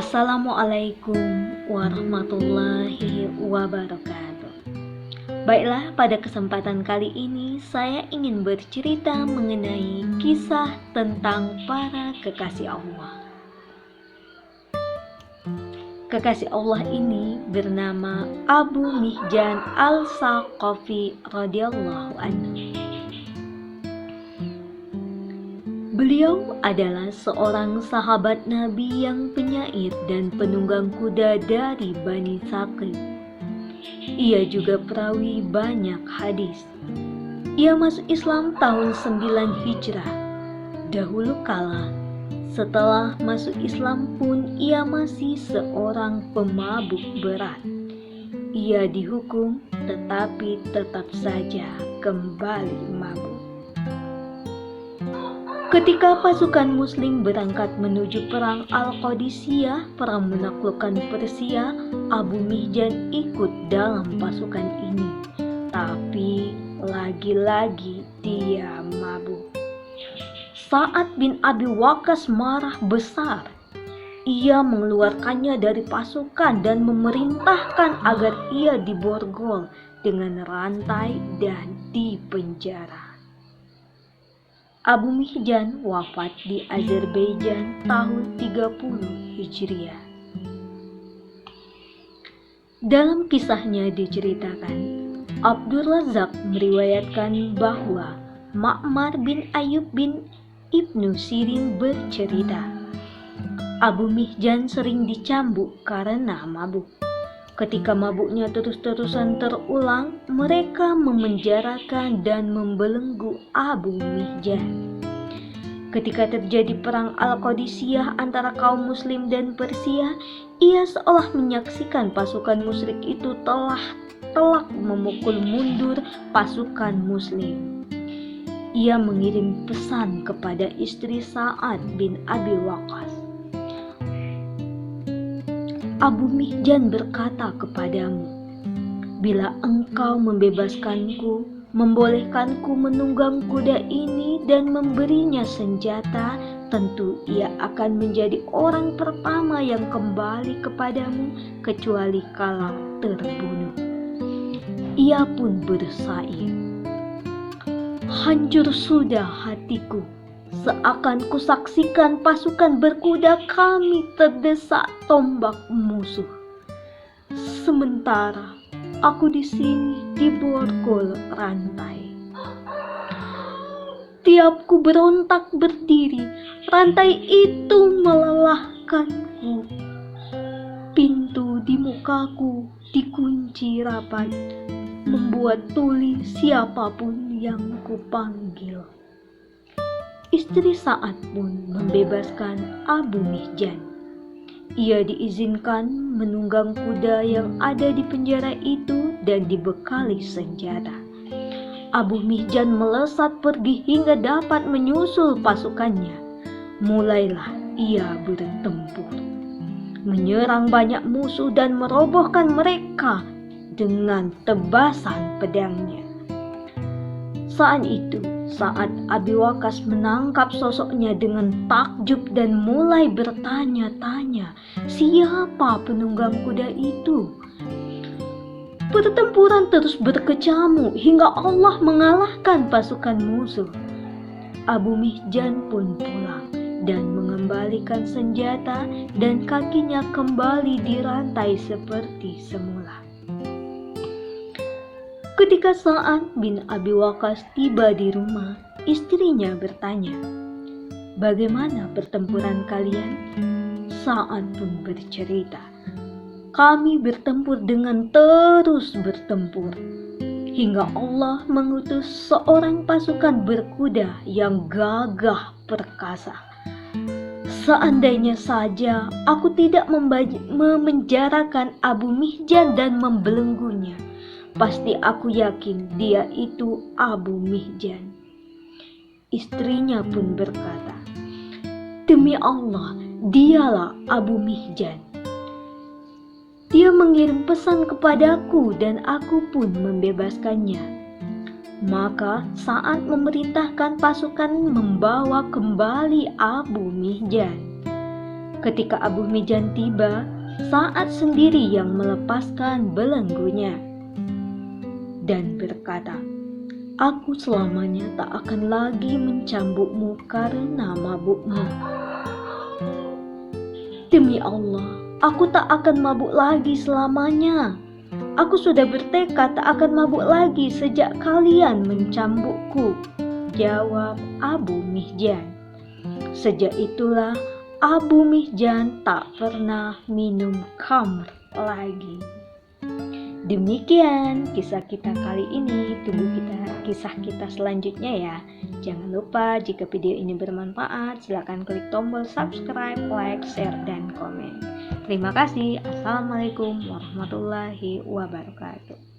Assalamualaikum warahmatullahi wabarakatuh. Baiklah, pada kesempatan kali ini saya ingin bercerita mengenai kisah tentang para kekasih Allah. Kekasih Allah ini bernama Abu Mihjan Al-Saqafi radhiyallahu anhu. Beliau adalah seorang sahabat Nabi yang penyair dan penunggang kuda dari Bani Saqif. Ia juga perawi banyak hadis. Ia masuk Islam tahun 9 Hijrah. Dahulu kala, setelah masuk Islam pun ia masih seorang pemabuk berat. Ia dihukum tetapi tetap saja kembali mabuk. Ketika pasukan muslim berangkat menuju perang Al-Qadisiyah, perang menaklukkan Persia, Abu Mihjan ikut dalam pasukan ini. Tapi lagi-lagi dia mabuk. Sa'ad bin Abi Waqqas marah besar. Ia mengeluarkannya dari pasukan dan memerintahkan agar ia diborgol dengan rantai dan dipenjara. Abu Mihjan wafat di Azerbaijan tahun 30 Hijriah. Dalam kisahnya diceritakan, Abdul Razak meriwayatkan bahwa Ma'mar bin Ayyub bin Ibnu Sirin bercerita, Abu Mihjan sering dicambuk karena mabuk. Ketika mabuknya terus-terusan terulang, mereka memenjarakan dan membelenggu Abu Mihjan. Ketika terjadi perang Al-Qadisiyah antara kaum muslim dan Persia, ia seolah menyaksikan pasukan musyrik itu telak memukul mundur pasukan muslim. Ia mengirim pesan kepada istri Sa'ad bin Abi Waqqas. Abu Mihjan berkata kepadamu, bila engkau membebaskanku, membolehkanku menunggang kuda ini dan memberinya senjata, tentu ia akan menjadi orang pertama yang kembali kepadamu kecuali kalau terbunuh. Ia pun bersair, hancur sudah hatiku, seakan kusaksikan pasukan berkuda kami terdesak tombak musuh. Sementara aku di sini diborgol rantai. Tiap ku berontak berdiri, rantai itu melelahkanku. Pintu di mukaku dikunci rapat, membuat tuli siapapun yang kupanggil. Istri Sa'ad pun membebaskan Abu Mihjan. Ia diizinkan menunggang kuda yang ada di penjara itu dan dibekali senjata. Abu Mihjan melesat pergi hingga dapat menyusul pasukannya. Mulailah ia bertempur, menyerang banyak musuh dan merobohkan mereka dengan tebasan pedangnya. Saat itu, saat Abi Waqqas menangkap sosoknya dengan takjub dan mulai bertanya-tanya, siapa penunggang kuda itu? Pertempuran terus berkecamuk hingga Allah mengalahkan pasukan musuh. Abu Mihjan pun pulang dan mengembalikan senjata dan kakinya kembali dirantai seperti semula. Ketika Sa'ad bin Abi Waqqas tiba di rumah, istrinya bertanya, bagaimana pertempuran kalian? Sa'ad pun bercerita, kami bertempur dengan terus bertempur, hingga Allah mengutus seorang pasukan berkuda yang gagah perkasa. Seandainya saja aku tidak memenjarakan Abu Mihjan dan membelenggunya, pasti aku yakin dia itu Abu Mihjan. Istrinya pun berkata, demi Allah, dialah Abu Mihjan. Dia mengirim pesan kepadaku dan aku pun membebaskannya. Maka Sa'ad memerintahkan pasukan membawa kembali Abu Mihjan. ketika Abu Mihjan tiba, Sa'ad sendiri yang melepaskan belenggunya dan berkata, "Aku selamanya tak akan lagi mencambukmu karena mabukmu. Demi Allah, aku tak akan mabuk lagi selamanya. Aku sudah bertekad tak akan mabuk lagi sejak kalian mencambukku," jawab Abu Mihjan. Sejak itulah Abu Mihjan tak pernah minum khamr lagi. Demikian kisah kita kali ini. Tunggu kisah kita selanjutnya ya. Jangan lupa jika video ini bermanfaat, silakan klik tombol subscribe, like, share, dan komen. Terima kasih. Assalamualaikum warahmatullahi wabarakatuh.